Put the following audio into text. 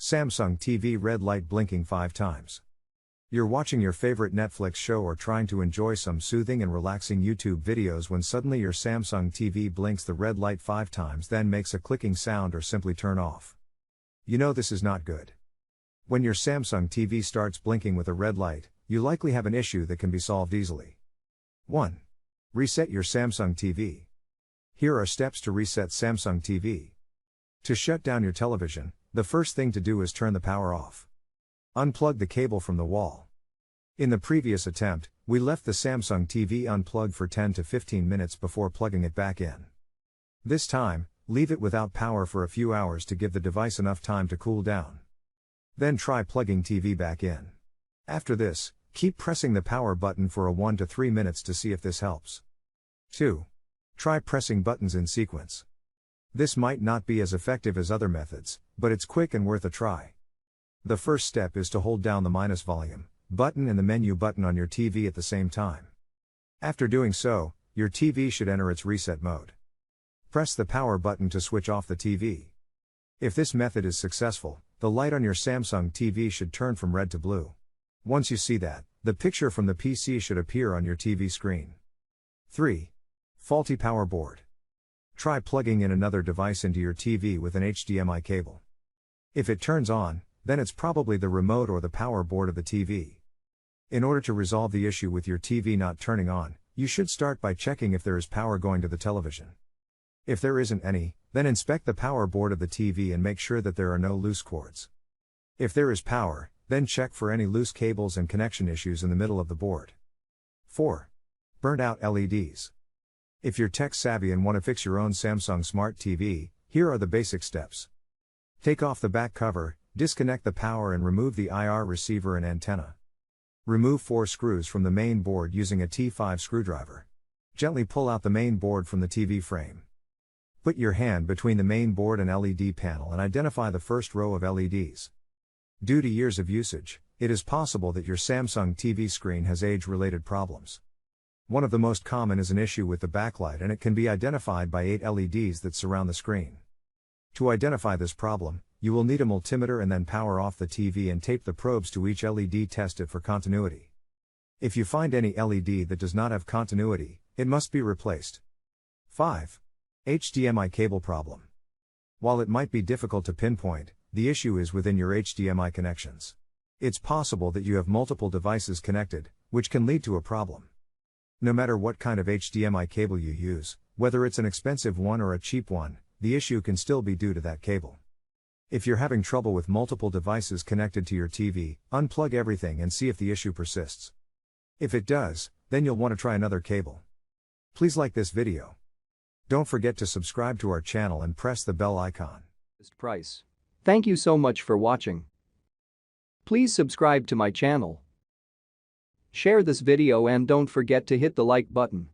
Samsung TV red light blinking 5 times. You're watching your favorite Netflix show or trying to enjoy some soothing and relaxing YouTube videos when suddenly your Samsung TV blinks the red light 5 times, then makes a clicking sound or simply turn off. You know this is not good. When your Samsung TV starts blinking with a red light, you likely have an issue that can be solved easily. 1. Reset your Samsung TV. Here are steps to reset Samsung TV. To shut down your television, the first thing to do is turn the power off. Unplug the cable from the wall. In the previous attempt, we left the Samsung TV unplugged for 10 to 15 minutes before plugging it back in. This time, leave it without power for a few hours to give the device enough time to cool down. Then try plugging TV back in. After this, keep pressing the power button for 1 to 3 minutes to see if this helps. 2. Try pressing buttons in sequence. This might not be as effective as other methods, but it's quick and worth a try. The first step is to hold down the minus volume button and the menu button on your TV at the same time. After doing so, your TV should enter its reset mode. Press the power button to switch off the TV. If this method is successful, the light on your Samsung TV should turn from red to blue. Once you see that, the picture from the PC should appear on your TV screen. 3. Faulty power board. Try plugging in another device into your TV with an HDMI cable. If it turns on, then it's probably the remote or the power board of the TV. In order to resolve the issue with your TV not turning on, you should start by checking if there is power going to the television. If there isn't any, then inspect the power board of the TV and make sure that there are no loose cords. If there is power, then check for any loose cables and connection issues in the middle of the board. 4. Burnt out LEDs. If you're tech savvy and want to fix your own Samsung Smart TV, here are the basic steps. Take off the back cover, disconnect the power and remove the IR receiver and antenna. Remove 4 screws from the main board using a T5 screwdriver. Gently pull out the main board from the TV frame. Put your hand between the main board and LED panel and identify the first row of LEDs. Due to years of usage, it is possible that your Samsung TV screen has age-related problems. One of the most common is an issue with the backlight, and it can be identified by 8 LEDs that surround the screen. To identify this problem, you will need a multimeter and then power off the TV and tape the probes to each LED, test it for continuity. If you find any LED that does not have continuity, it must be replaced. 5. HDMI cable problem. While it might be difficult to pinpoint, the issue is within your HDMI connections. It's possible that you have multiple devices connected, which can lead to a problem. No matter what kind of HDMI cable you use, whether it's an expensive one or a cheap one, the issue can still be due to that cable. If you're having trouble with multiple devices connected to your TV, unplug everything and see if the issue persists. If it does, then you'll want to try another cable. Please like this video. Don't forget to subscribe to our channel and press the bell icon. Price. Thank you so much for watching. Please subscribe to my channel. Share this video and don't forget to hit the like button.